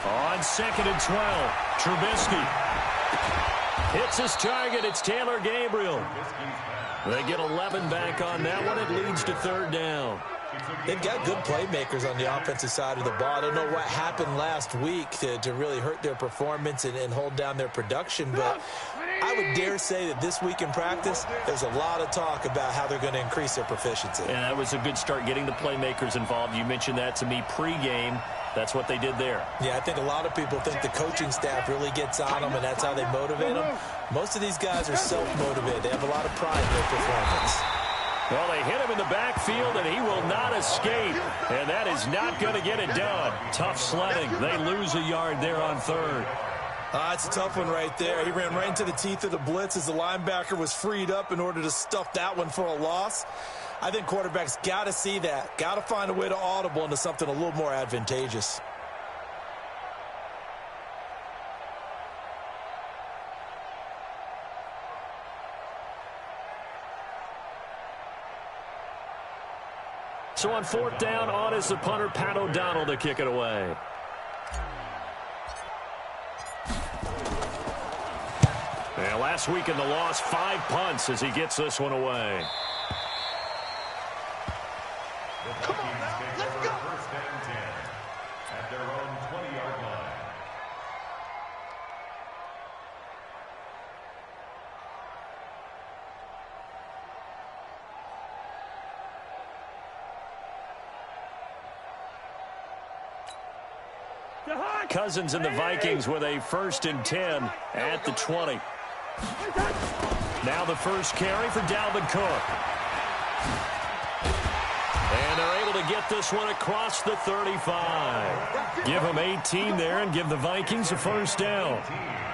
On 2nd and 12, Trubisky hits his target. It's Taylor Gabriel. They get 11 back on that one. It leads to 3rd down. They've got good playmakers on the offensive side of the ball. I don't know what happened last week to really hurt their performance and hold down their production, but I would dare say that this week in practice, there's a lot of talk about how they're going to increase their proficiency. And that was a good start, getting the playmakers involved. You mentioned that to me pregame. That's what they did there. Yeah, I think a lot of people think the coaching staff really gets on them, and that's how they motivate them. Most of these guys are self-motivated. They have a lot of pride in their performance. Well, they hit him in the backfield, and he will not escape. And that is not going to get it done. Tough sledding. They lose a yard there on 3rd. It's a tough one right there. He ran right into the teeth of the blitz as the linebacker was freed up in order to stuff that one for a loss. I think quarterbacks got to see that. Got to find a way to audible into something a little more advantageous. So on 4th down, on is the punter, Pat O'Donnell, to kick it away. And last week in the loss, 5 punts as he gets this one away. Come on now, let's go. 1st and 10 at their own 20-yard line. Cousins and the Vikings with a 1st and 10 at the 20. Now the first carry for Dalvin Cook. And they're able to get this one across the 35. Give them 18 there and give the Vikings a 1st down.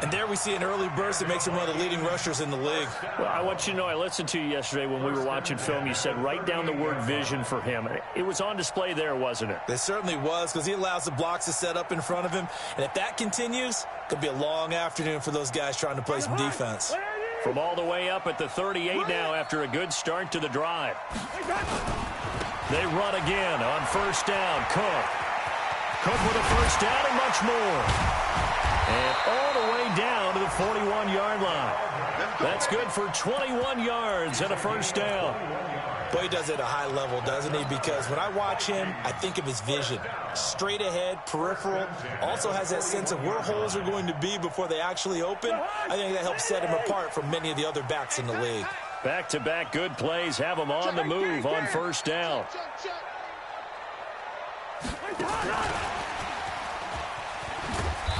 And there we see an early burst that makes him one of the leading rushers in the league. Well, I want you to know, I listened to you yesterday when we were watching film. You said write down the word vision for him. It was on display there, wasn't it? It certainly was, because he allows the blocks to set up in front of him. And if that continues, it could be a long afternoon for those guys trying to play some defense. From all the way up at the 38 now after a good start to the drive. They run again on 1st down. Cook with a 1st down and much more. And all the way down to the 41-yard line. That's good for 21 yards and a 1st down. Boy, he does it at a high level, doesn't he? Because when I watch him, I think of his vision. Straight ahead, peripheral. Also has that sense of where holes are going to be before they actually open. I think that helps set him apart from many of the other backs in the league. Back-to-back good plays have him on the move on 1st down.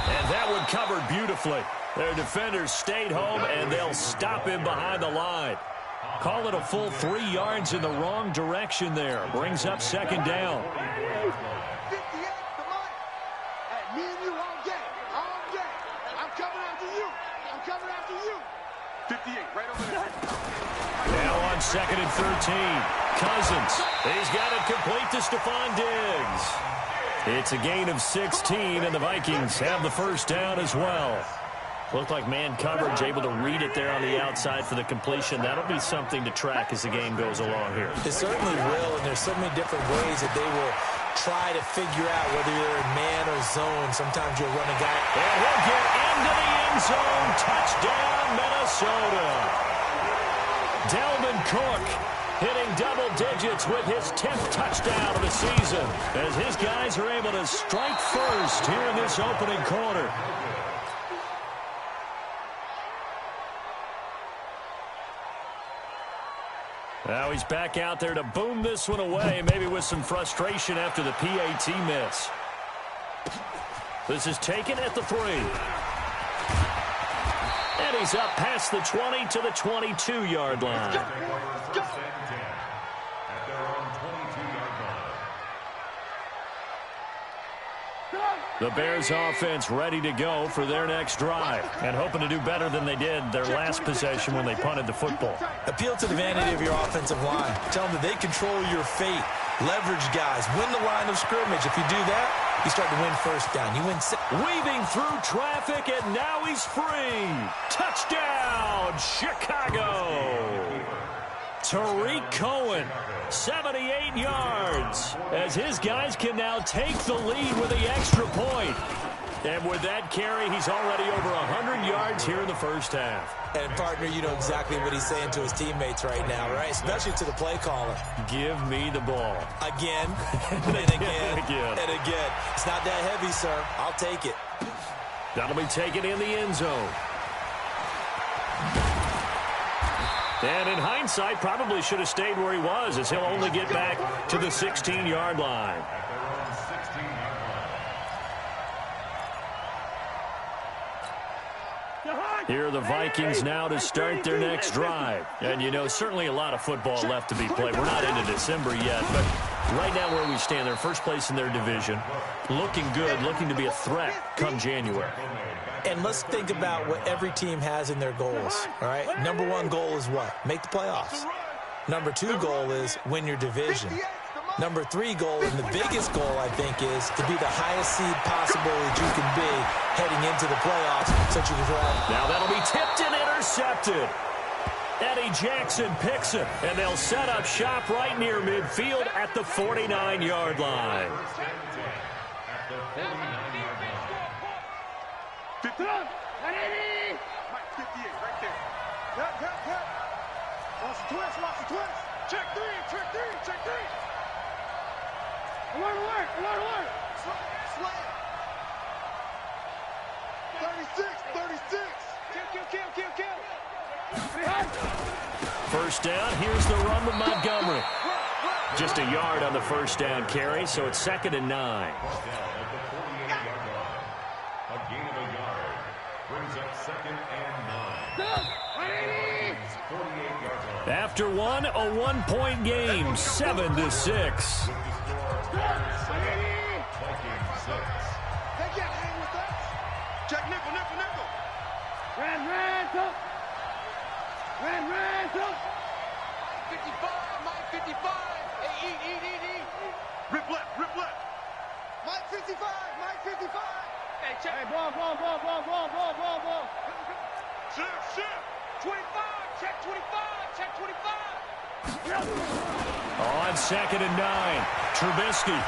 And that one covered beautifully. Their defenders stayed home, and they'll stop him behind the line. Call it a full 3 yards in the wrong direction there. Brings up 2nd down. 58, the money. Hey, me and you all day. All day. I'm coming after you. I'm coming after you. 58, right over there. Now on 2nd and 13. Cousins. He's got it complete to Stephon Diggs. It's a gain of 16, and the Vikings have the 1st down as well. Looked like man coverage, able to read it there on the outside for the completion. That'll be something to track as the game goes along here. It certainly will, and there's so many different ways that they will try to figure out whether you're in man or zone. Sometimes you'll run a guy. And he'll get into the end zone. Touchdown, Minnesota. Dalvin Cook hitting double digits with his 10th touchdown of the season as his guys are able to strike first here in this opening quarter. Now he's back out there to boom this one away, maybe with some frustration after the PAT miss. This is taken at the 3. And he's up past the 20 to the 22-yard line. The Bears offense ready to go for their next drive and hoping to do better than they did their last possession when they punted the football. Appeal to the vanity of your offensive line. Tell them that they control your fate. Leverage guys. Win the line of scrimmage. If you do that, you start to win 1st down. You win. Weaving through traffic, and now he's free. Touchdown, Chicago. Tariq Cohen, 78 yards, as his guys can now take the lead with the extra point. And with that carry, he's already over 100 yards here in the first half. And, partner, you know exactly what he's saying to his teammates right now, right? Especially to the play caller. Give me the ball. Again, and again, and again. It's not that heavy, sir. I'll take it. That'll be taken in the end zone. And in hindsight, probably should have stayed where he was, as he'll only get back to the 16-yard line. Here are the Vikings now to start their next drive. And, you know, certainly a lot of football left to be played. We're not into December yet, but right now where we stand, they're first place in their division. Looking good, looking to be a threat come January. And let's think about what every team has in their goals, all right? Number one goal is what? Make the playoffs. Number two goal is win your division. Number three goal, and the biggest goal, I think, is to be the highest seed possible that you can be heading into the playoffs so that you can thrive. Now that'll be tipped and intercepted. Eddie Jackson picks it, and they'll set up shop right near midfield at the 49-yard line. 58 right there. Yep. Lots of twists. Check three. Alert. Slam. 36. Kill. First down, here's the run with Montgomery. Just a yard on the first down carry, so it's 2nd and 9. A gain of a yard brings up 2nd and 9. 48 yards on. After one, a one-point game, 7-6. They can't hang with us. Check nickel. Ran. 55, Mike 55. Hey, eat. Rip left. Mike 55. Hey, check. Hey, ball. Shift. 25, check 25. On 2nd and 9, Trubisky.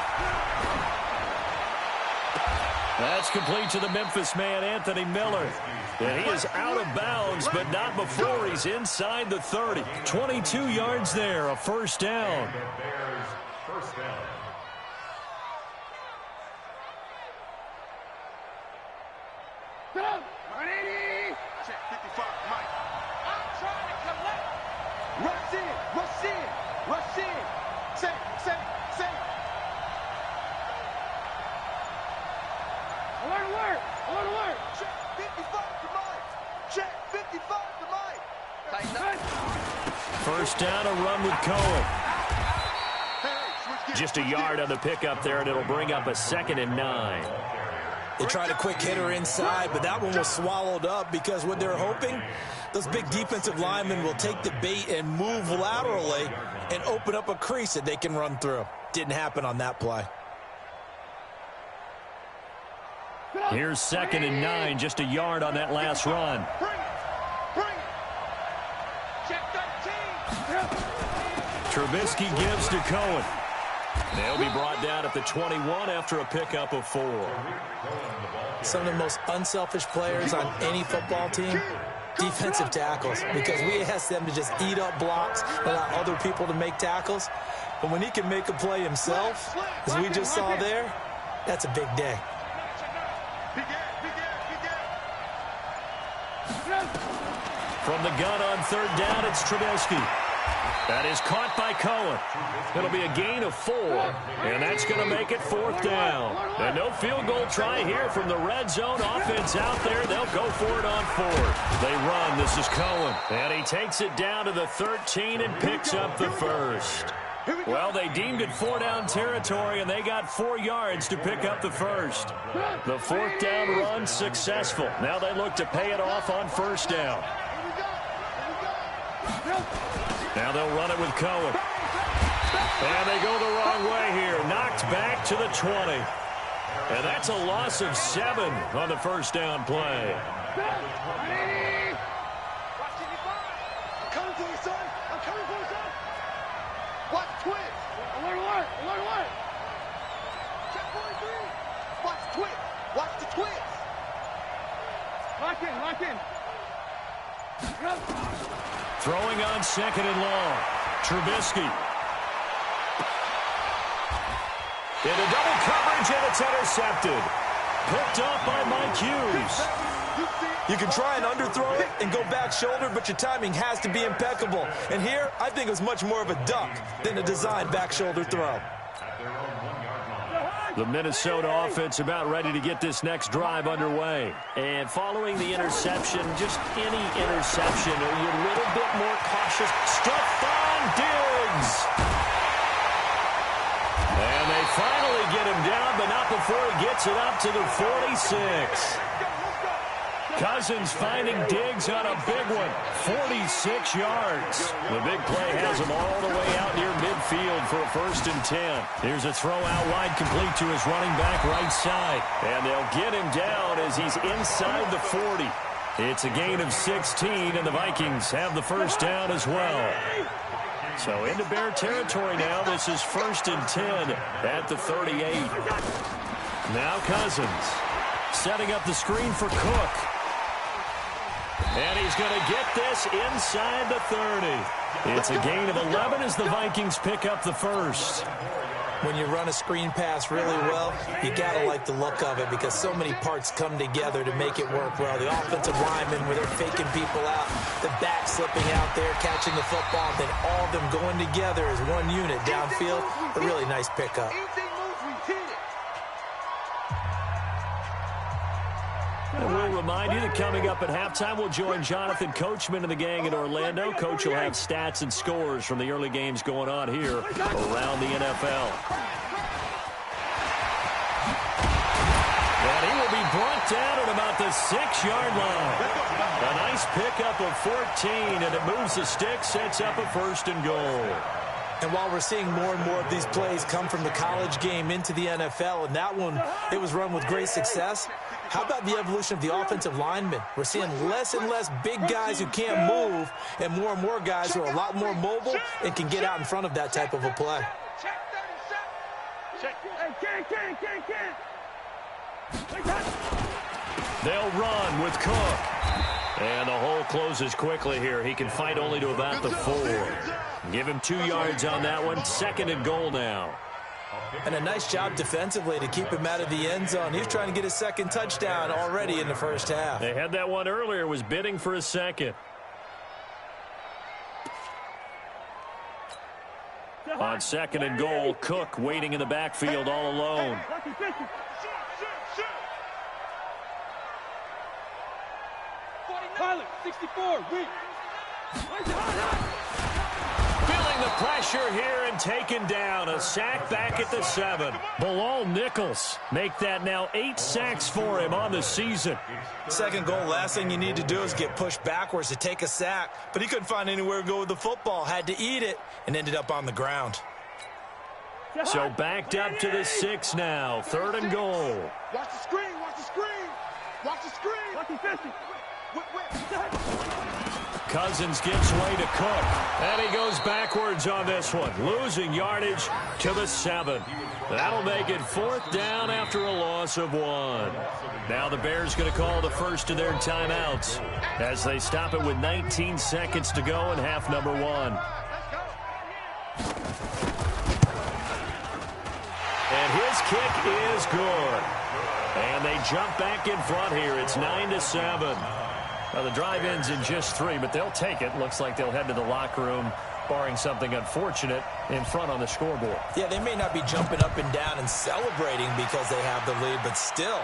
That's complete to the Memphis man, Anthony Miller. And he is out of bounds, but not before he's inside the 30. 22 yards there, a first down. Bears first down. Check 55, Mike. I'm trying to collect. Rush in. Say. Alert. Check 55 to Mike. Tighten up. First down, a run with Cohen. Just a yard on the pickup there, and it'll bring up a 2nd and 9. They tried a quick hitter inside, but that one was swallowed up because what they're hoping, those big defensive linemen will take the bait and move laterally and open up a crease that they can run through. Didn't happen on that play. Here's 2nd and 9, just a yard on that last run. Bring it. Check 13. Trubisky gives to Cohen. They'll be brought down at the 21 after a pickup of 4. Some of the most unselfish players on any football team, defensive tackles, because we ask them to just eat up blocks, allow other people to make tackles. But when he can make a play himself, as we just saw there, that's a big day. From the gun on 3rd down, it's Trubisky. That is caught by Cohen. It'll be a gain of 4, and that's going to make it 4th down. And no field goal try here from the red zone. Offense out there. They'll go for it on 4th. They run. This is Cohen. And he takes it down to the 13 and picks up the first. Well, they deemed it 4-down territory, and they got 4 yards to pick up the first. The 4th down run successful. Now they look to pay it off on 1st down. Now they'll run it with Cohen. And they go the wrong way here. Knocked back to the 20. And that's a loss of 7 on the 1st down play. I'm coming for you, son. I'm coming for you, son. twist. Alert, alert, alert, alert. Check 43. Watch the twist. Watch the twist. Lock in, lock in. Throwing on second and long. Trubisky. Into double coverage, and it's intercepted. Picked up by Mike Hughes. You can try and underthrow it and go back shoulder, but your timing has to be impeccable. And here, I think it was much more of a duck than a designed back shoulder throw. The Minnesota offense about ready to get this next drive underway. And following the interception, just any interception, are you a little bit more cautious? Stephon Diggs! And they finally get him down, but not before he gets it up to the 46. Cousins finding Diggs on a big one, 46 yards. The big play has him all the way out near midfield for a 1st and 10. Here's a throw out wide, complete to his running back right side. And they'll get him down as he's inside the 40. It's a gain of 16, and the Vikings have the first down as well. So into Bear territory now. This is 1st and 10 at the 38. Now Cousins setting up the screen for Cook. And he's going to get this inside the 30. It's a gain of 11 as the Vikings pick up the first. When you run a screen pass really well, you got to like the look of it because so many parts come together to make it work well. The offensive linemen, where they're faking people out, the back slipping out there, catching the football, then all of them going together as one unit downfield. A really nice pickup. And we'll remind you that coming up at halftime, we'll join Jonathan Coachman and the gang in Orlando. Coach will have stats and scores from the early games going on here around the NFL. And he will be brought down at about the 6-yard line. A nice pickup of 14, and it moves the stick, sets up a 1st and goal. And while we're seeing more and more of these plays come from the college game into the NFL, and that one, it was run with great success, how about the evolution of the offensive linemen? We're seeing less and less big guys who can't move and more guys who are a lot more mobile and can get out in front of that type of a play. They'll run with Cook. And the hole closes quickly here. He can fight only to about the 4. Give him 2 yards on that one. 2nd and goal now. And a nice job defensively to keep him out of the end zone. He was trying to get his 2nd touchdown already in the first half. They had that one earlier, was bidding for a 2nd. On 2nd and goal, Cook waiting in the backfield all alone. Pilot, 64, weak. Feeling the pressure here and taken down. A sack back at the 7. Bilal Nichols make that now 8 sacks for him on the season. 2nd goal, last thing you need to do is get pushed backwards to take a sack. But he couldn't find anywhere to go with the football. Had to eat it and ended up on the ground. So backed up to the 6 now. 3rd and goal. Watch the screen, watch the screen. Watch the screen. Watch the 50. Cousins gives way to Cook. And he goes backwards on this one. Losing yardage to the 7. That'll make it 4th down after a loss of 1. Now the Bears going to call the first of their timeouts as they stop it with 19 seconds to go in half number 1. And his kick is good. And they jump back in front here. It's 9-7. Now, the drive ends in just 3, but they'll take it. Looks like they'll head to the locker room, barring something unfortunate, in front on the scoreboard. Yeah, they may not be jumping up and down and celebrating because they have the lead, but still,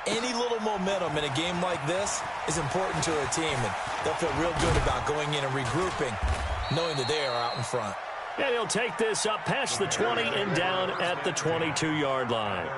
any little momentum in a game like this is important to a team, and they'll feel real good about going in and regrouping, knowing that they are out in front. And he'll take this up past the 20 and down at the 22-yard line.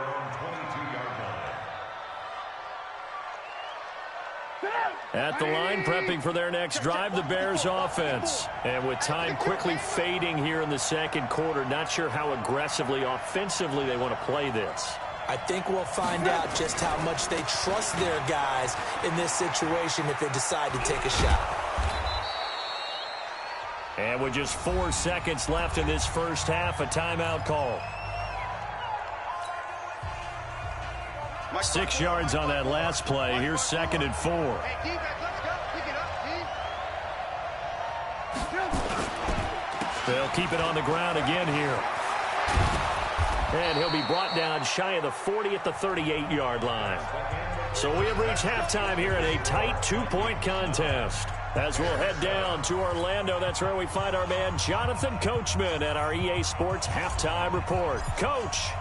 At the line, prepping for their next drive, the Bears offense. And with time quickly fading here in the 2nd quarter, not sure how aggressively, offensively they want to play this. I think we'll find out just how much they trust their guys in this situation if they decide to take a shot. And with just 4 seconds left in this first half, a timeout call. 6 yards on that last play. Here's 2nd and 4. They'll keep it on the ground again here. And he'll be brought down shy of the 40 at the 38-yard line. So we have reached halftime here in a tight 2-point contest. As we'll head down to Orlando, that's where we find our man Jonathan Coachman at our EA Sports Halftime Report. Coach,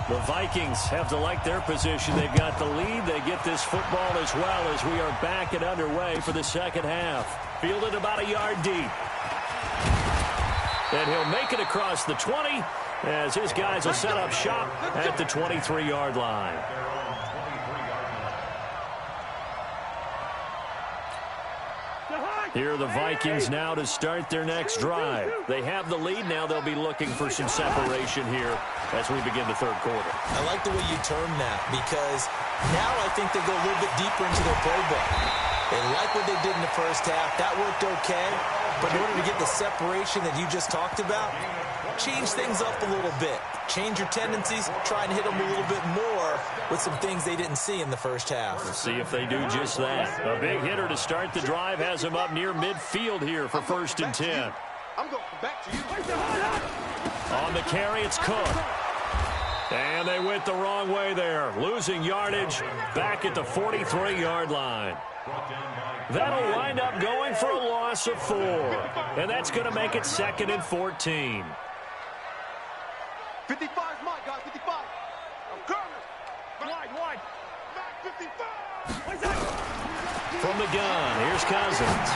the Vikings have to like their position. They've got the lead. They get this football as well as we are back and underway for the second half. Fielded about a yard deep. And he'll make it across the 20 as his guys will set up shop at the 23-yard line. Here are the Vikings now to start their next drive. They have the lead. Now they'll be looking for some separation here as we begin the third quarter. I like the way you term that because now I think they go a little bit deeper into their playbook. They like what they did in the first half. That worked okay. But in order to get the separation that you just talked about, change things up a little bit. Change your tendencies. Try and hit them a little bit more with some things they didn't see in the first half. We'll see if they do just that. A big hitter to start the drive has him up near midfield here for 1st and 10. I'm going back to you. On the carry, it's Cook. And they went the wrong way there. Losing yardage back at the 43-yard line. That'll wind up going for a loss of 4. And that's going to make it 2nd and 14. 55 is mine, guys. 55. I'm coming. Wide. Back 55. From the gun, here's Cousins.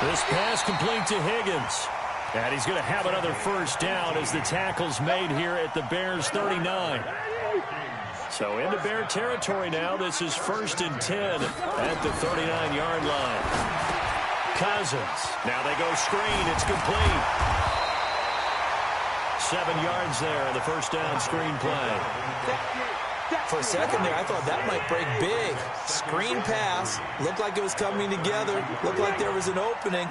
This pass complete to Higgins. And he's going to have another first down as the tackle's made here at the Bears' 39. So into Bear territory now. This is 1st and 10 at the 39-yard line. Cousins. Now they go screen. It's complete. 7 yards there on the first down screen play. For a second there, I thought that might break big. Screen pass. Looked like it was coming together. Looked like there was an opening.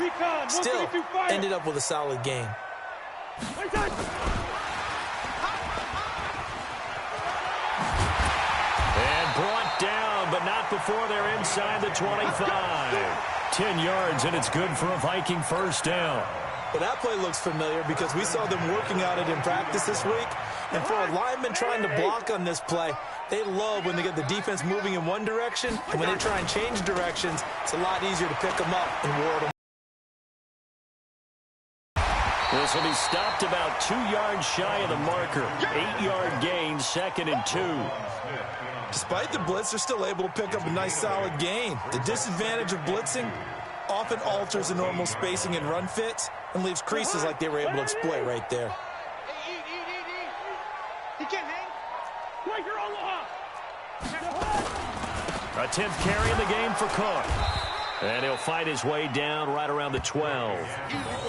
Still, ended up with a solid gain. And brought down, but not before they're inside the 25. 10 yards, and it's good for a Viking first down. Well, that play looks familiar because we saw them working on it in practice this week. And for a lineman trying to block on this play, they love when they get the defense moving in one direction. And when they try and change directions, it's a lot easier to pick them up and ward them. This will be stopped about 2 yards shy of the marker. 8-yard gain, 2nd and 2. Despite the blitz, they're still able to pick up a nice solid gain. The disadvantage of blitzing often alters the normal spacing and run fits and leaves creases like they were able to exploit right there. He can't hang. A 10th carry in the game for Cook. And he'll fight his way down right around the 12.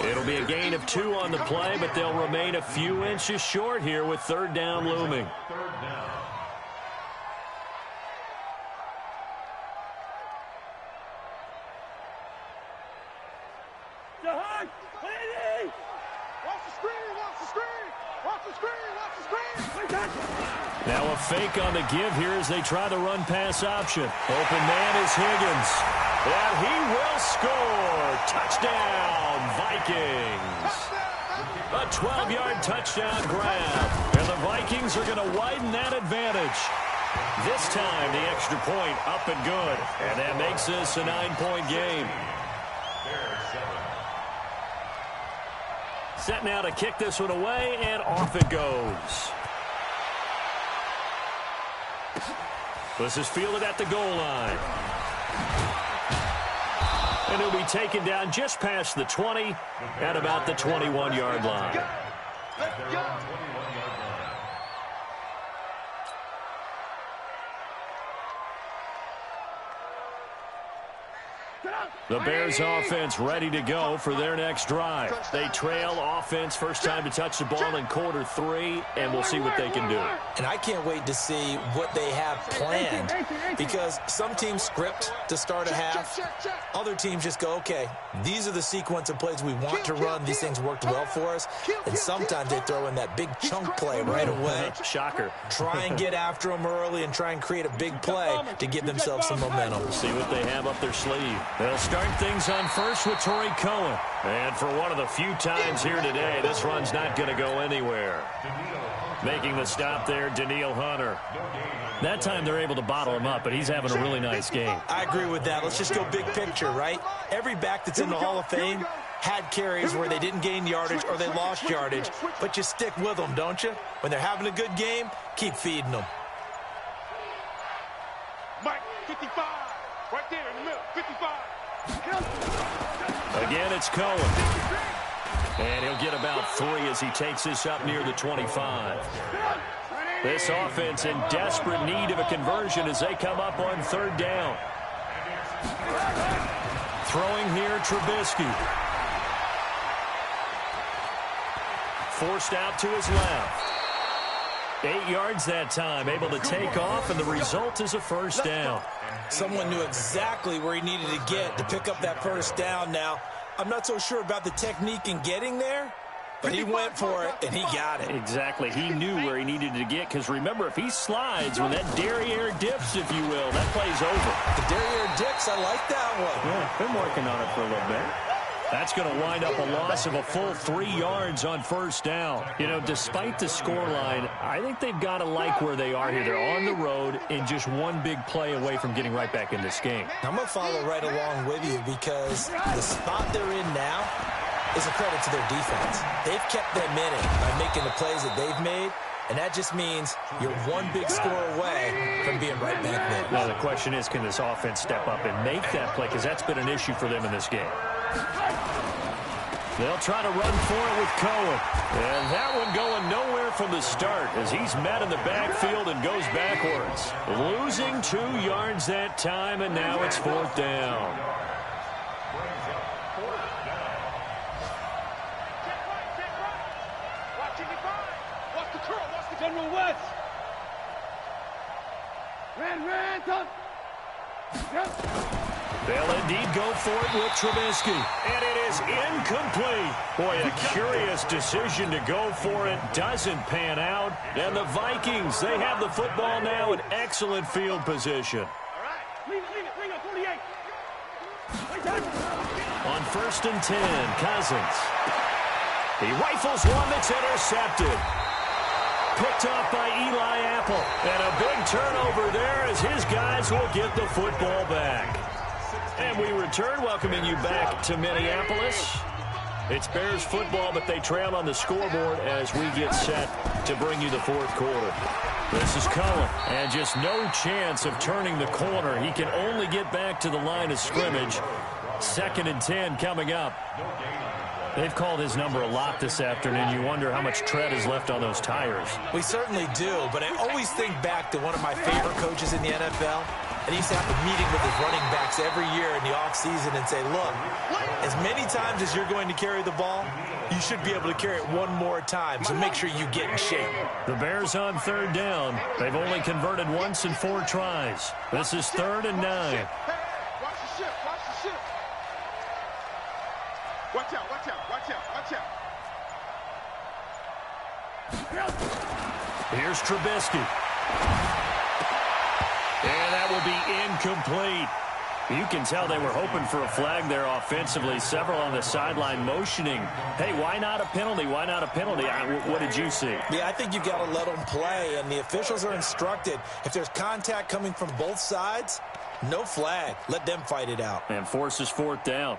It'll be a gain of 2 on the play, but they'll remain a few inches short here with 3rd down looming. Now a fake on the give here as they try the run-pass option. Open man is Higgins. And he will score. Touchdown, Vikings. A 12-yard touchdown grab. And the Vikings are going to widen that advantage. This time the extra point up and good. And that makes this a 9-point game. Set now to kick this one away, and off it goes. This is fielded at the goal line. And he'll be taken down just past the 20 at about the 21-yard line. Let's go. The Bears offense ready to go for their next drive. They trail offense, first time to touch the ball in quarter 3, and we'll see what they can do. And I can't wait to see what they have planned, because some teams script to start a half. Other teams just go, okay, these are the sequence of plays we want to run. These things worked well for us. And sometimes they throw in that big chunk play right away. Shocker. Try and get after them early and try and create a big play to give themselves some momentum. See what they have up their sleeve. They'll start things on first with Torrey Cohen. And for one of the few times here today, this run's not going to go anywhere. Making the stop there, Danielle Hunter. That time they're able to bottle him up, but he's having a really nice game. I agree with that. Let's just go big picture, right? Every back that's in the Hall of Fame had carries where they didn't gain yardage or they lost yardage, but you stick with them, don't you? When they're having a good game, keep feeding them. Mike, 55. Right there in the middle, 55. Again, it's Cohen. And he'll get about 3 as he takes this up near the 25. This offense in desperate need of a conversion as they come up on 3rd down. Throwing here, Trubisky. Forced out to his left. 8 yards that time, able to take off, and the result is a first down. Someone knew exactly where he needed to get to pick up that first down. Now, I'm not so sure about the technique in getting there, but he went for it, and he got it. Exactly. He knew where he needed to get, because remember, if he slides, when that derriere dips, if you will, that play's over. The derriere dips, I like that one. Yeah, been working on it for a little bit. That's going to wind up a loss of a full 3 yards on first down. You know, despite the scoreline, I think they've got to like where they are here. They're on the road and just one big play away from getting right back in this game. I'm going to follow right along with you, because the spot they're in now is a credit to their defense. They've kept them in it by making the plays that they've made, and that just means you're one big score away from being right back there. Now, the question is, can this offense step up and make that play? Because that's been an issue for them in this game. They'll try to run for it with Cohen. And that one going nowhere from the start as he's met in the backfield and goes backwards. Losing 2 yards that time, and now it's 4th down. General West. They'll indeed go for it with Trubisky. And it is incomplete. Boy, a curious decision to go for it. Doesn't pan out. And the Vikings, they have the football now in excellent field position. Leave it, 48. On 1st and 10, Cousins. He rifles one that's intercepted. Picked off by Eli Apple. And a big turnover there as his guys will get the football back. And we return, welcoming you back to Minneapolis. It's Bears football, but they trail on the scoreboard as we get set to bring you the 4th quarter. This is Cohen, and just no chance of turning the corner. He can only get back to the line of scrimmage. 2nd and 10 coming up. They've called his number a lot this afternoon. You wonder how much tread is left on those tires. We certainly do, but I always think back to one of my favorite coaches in the NFL. And he used to have a meeting with his running backs every year in the offseason and say, look, as many times as you're going to carry the ball, you should be able to carry it one more time, so make sure you get in shape. The Bears on 3rd down. They've only converted once in 4 tries. This is 3rd and 9. Hey, watch the ship, watch the ship. Watch out, watch out, watch out, watch out. Here's Trubisky. And that will be incomplete. You can tell they were hoping for a flag there offensively. Several on the sideline motioning. Hey, why not a penalty? Why not a penalty? What did you see? Yeah, I think you've got to let them play, and the officials are instructed. If there's contact coming from both sides, no flag. Let them fight it out. And forces 4th down.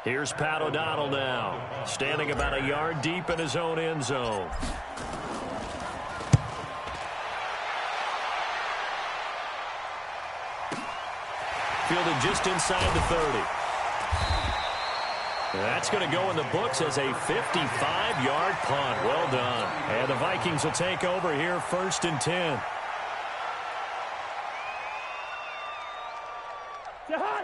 Here's Pat O'Donnell now, standing about a yard deep in his own end zone. Fielded just inside the 30. That's going to go in the books as a 55-yard punt. Well done. And the Vikings will take over here, 1st and 10.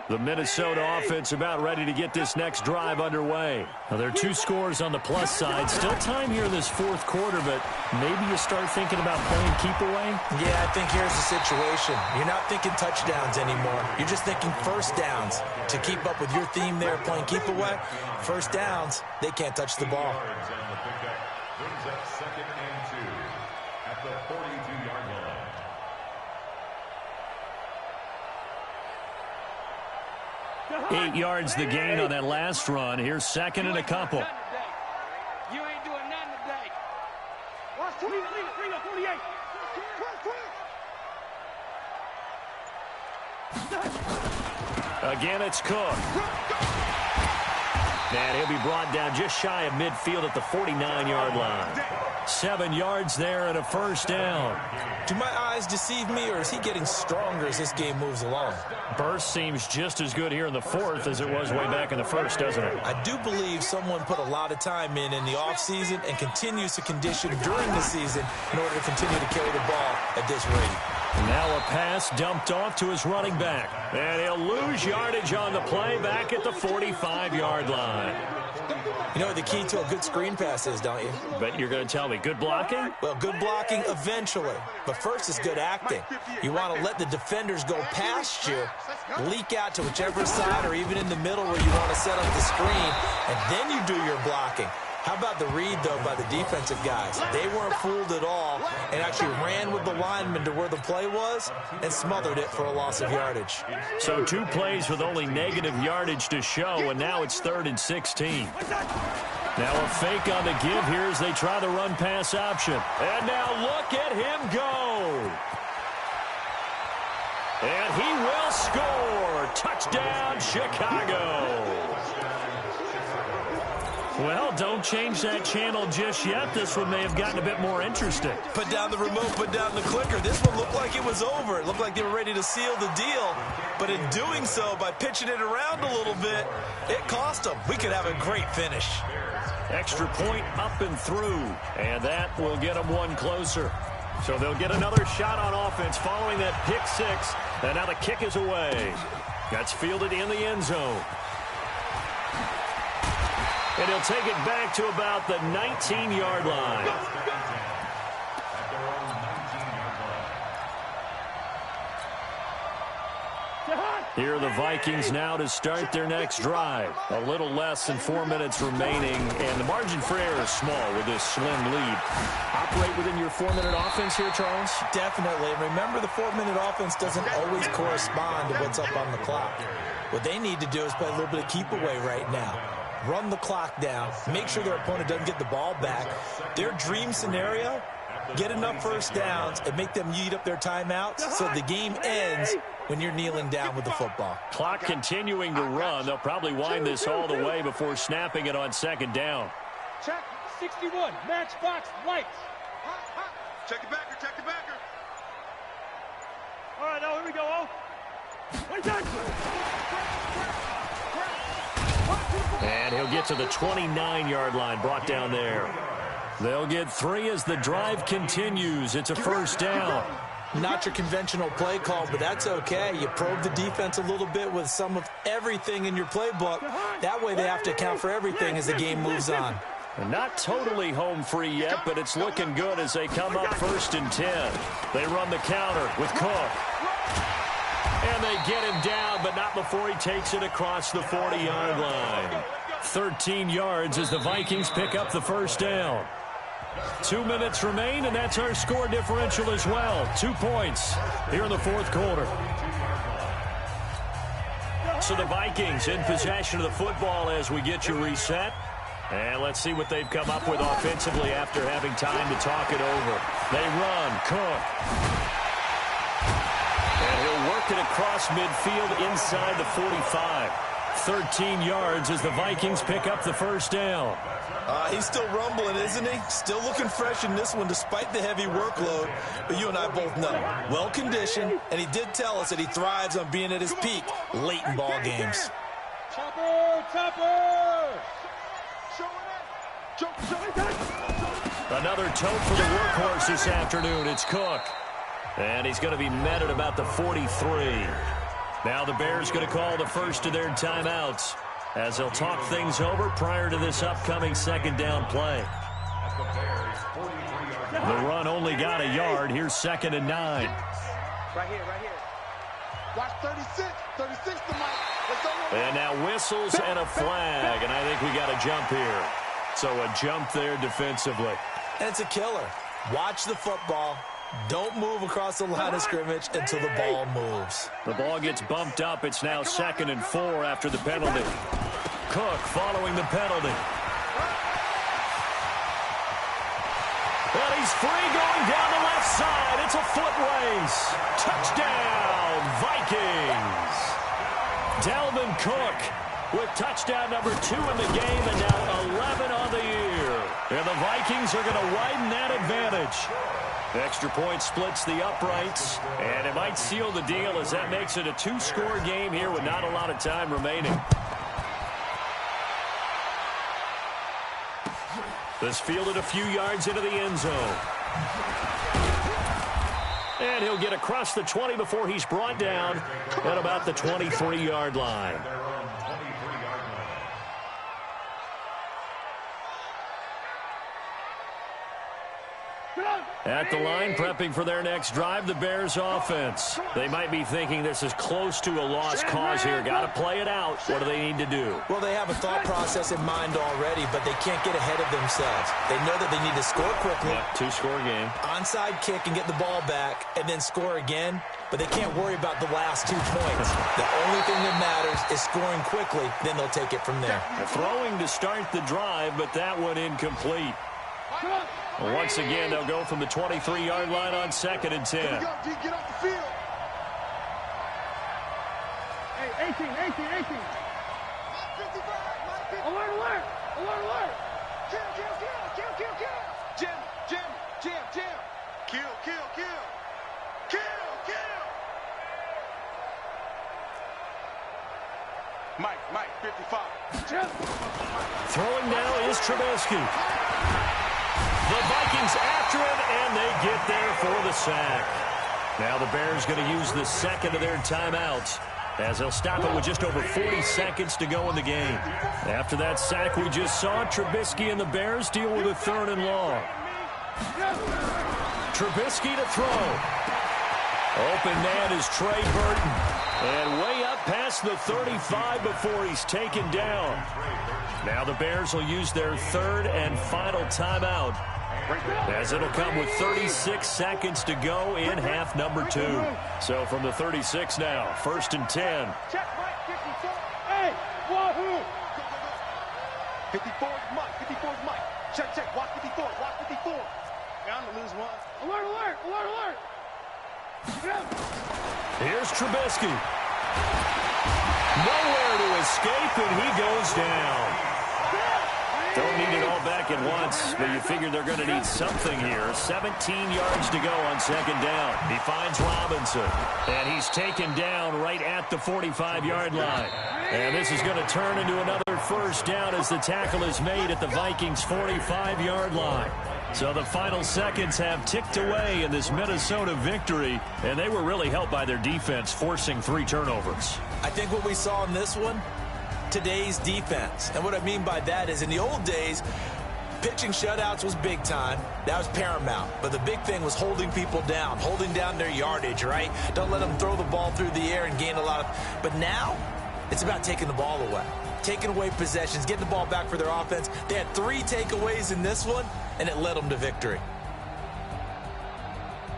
The Minnesota offense about ready to get this next drive underway. Now, there are 2 scores on the plus side. Still time here in this 4th quarter, but maybe you start thinking about playing keep away? Yeah, I think here's the situation. You're not thinking touchdowns anymore. You're just thinking first downs. To keep up with your theme there, playing keep away, first downs, they can't touch the ball. Brings up 2nd and 2 at the 42-yard line. 8 yards the gain on that last run. Here's 2nd and a couple. You ain't doing nothing today. Watch 48. Again, it's Cook. And he'll be brought down just shy of midfield at the 49-yard line. 7 yards there and a first down. Do my eyes deceive me, or is he getting stronger as this game moves along? Burst seems just as good here in the 4th as it was way back in the 1st, doesn't it? I do believe someone put a lot of time in the offseason and continues to condition during the season in order to continue to carry the ball at this rate. Now a pass dumped off to his running back. And he'll lose yardage on the play back at the 45-yard line. You know what the key to a good screen pass is, don't you? Bet you're going to tell me. Good blocking? Well, good blocking eventually. But first is good acting. You want to let the defenders go past you, leak out to whichever side or even in the middle where you want to set up the screen, and then you do your blocking. How about the read, though, by the defensive guys? They weren't fooled at all and actually ran with the lineman to where the play was and smothered it for a loss of yardage. So 2 plays with only negative yardage to show, and now it's 3rd and 16. Now a fake on the give here as they try the run-pass option. And now look at him go. And he will score. Touchdown, Chicago. Well, don't change that channel just yet. This one may have gotten a bit more interesting. Put down the remote, put down the clicker. This one looked like it was over. It looked like they were ready to seal the deal. But in doing so, by pitching it around a little bit, it cost them. We could have a great finish. Extra point up and through. And that will get them 1 closer. So they'll get another shot on offense following that pick 6. And now the kick is away. That's fielded in the end zone. And he'll take it back to about the 19-yard line. Here are the Vikings now to start their next drive. A little less than 4 minutes remaining, and the margin for error is small with this slim lead. Operate within your 4-minute offense here, Charles? Definitely. And remember, the 4-minute offense doesn't always correspond to what's up on the clock. What they need to do is play a little bit of keep away right now. Run the clock down, make sure their opponent doesn't get the ball back. Their dream scenario, get enough first downs and make them eat up their timeouts so the game ends when you're kneeling down with the football. Clock continuing to run. They'll probably wind this all the way before snapping it on 2nd down. Check 61, matchbox lights. Check the backer, check the backer. All right, now here we go. And he'll get to the 29-yard line, brought down there. They'll get 3 as the drive continues. It's a first down. Not your conventional play call, but that's okay. You probe the defense a little bit with some of everything in your playbook. That way they have to account for everything as the game moves on. And not totally home free yet, but it's looking good as they come up 1st and 10. They run the counter with Cook. And they get him down, but not before he takes it across the 40-yard line. 13 yards as the Vikings pick up the first down. 2 minutes remain, and that's our score differential as well. 2 points here in the 4th quarter. So the Vikings in possession of the football as we get you reset. And let's see what they've come up with offensively after having time to talk it over. They run. Cook. And he'll work it across midfield inside the 45. 13 yards as the Vikings pick up the first down. He's still rumbling, isn't he? Still looking fresh in this one despite the heavy workload. But you and I both know, well-conditioned, and he did tell us that he thrives on being at his peak late in ball games. Another tote for the workhorse this afternoon. It's Cook. And he's going to be met at about the 43. Now the Bears going to call the first of their timeouts as they'll talk things over prior to this upcoming second down play. The run only got a yard. Here's 2nd and 9. Right here, right here. Watch 36. 36 to Mike. And now whistles and a flag. And I think we got a jump here. So a jump there defensively. And it's a killer. Watch the football. Don't move across the line of scrimmage until the ball moves. The ball gets bumped up. It's now 2nd and 4 after the penalty. Cook following the penalty. And he's free going down the left side. It's a foot race. Touchdown, Vikings. Dalvin Cook with touchdown number 2 in the game and now 11 on the year. And the Vikings are going to widen that advantage. Extra point splits the uprights, and it might seal the deal as that makes it a 2-score game here with not a lot of time remaining. This fielded a few yards into the end zone. And he'll get across the 20 before he's brought down at about the 23-yard line. At the line, prepping for their next drive, the Bears offense. They might be thinking this is close to a lost cause here. Got to play it out. What do they need to do? Well, they have a thought process in mind already, but they can't get ahead of themselves. They know that they need to score quickly. Yep, 2-score game. Onside kick and get the ball back and then score again, but they can't worry about the last 2 points. The only thing that matters is scoring quickly, then they'll take it from there. Throwing to start the drive, but that one incomplete. Well, once again, they'll go from the 23-yard line on 2nd and 10. Get off the field. Hey, 18. 55. Alert, alert. Alert, alert. Kill. Jim. Kill. Mike, 55. Jim. Throwing now is Trubisky. The Vikings after him, and they get there for the sack. Now the Bears going to use the second of their timeouts as they'll stop it with just over 40 seconds to go in the game. After that sack we just saw, Trubisky and the Bears deal with a 3rd and long. Trubisky to throw. Open man is Trey Burton. And way up past the 35 before he's taken down. Now the Bears will use their 3rd and final timeout, as it'll come with 36 seconds to go in half number 2. So from the 36 now, 1st and 10. Check, Mike, 54. Hey, wahoo! 54 is Mike. 54 is Mike. Check. Watch 54. Bound to lose one. Alert. Here's Trubisky. Nowhere to escape, and he goes down. Don't need it all back at once, but you figure they're going to need something here. 17 yards to go on 2nd down. He finds Robinson, and he's taken down right at the 45-yard line. And this is going to turn into another 1st down as the tackle is made at the Vikings' 45-yard line. So the final seconds have ticked away in this Minnesota victory, and they were really helped by their defense forcing 3 turnovers. I think what we saw in this one, today's defense. And what I mean by that is in the old days, pitching shutouts was big time. That was paramount. But the big thing was holding people down, holding down their yardage, right? Don't let them throw the ball through the air and gain a lot of... But now, it's about taking the ball away. Taking away possessions, getting the ball back for their offense. They had 3 takeaways in this one, and it led them to victory.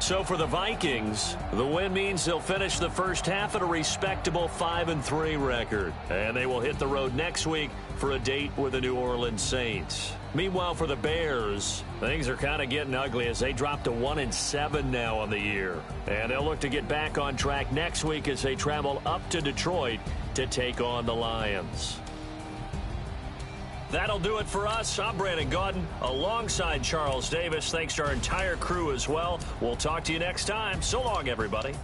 So for the Vikings, the win means they'll finish the first half at a respectable 5-3 record. And they will hit the road next week for a date with the New Orleans Saints. Meanwhile, for the Bears, things are kind of getting ugly as they drop to 1-7 now on the year. And they'll look to get back on track next week as they travel up to Detroit to take on the Lions. That'll do it for us. I'm Brandon Gaudin alongside Charles Davis. Thanks to our entire crew as well. We'll talk to you next time. So long, everybody.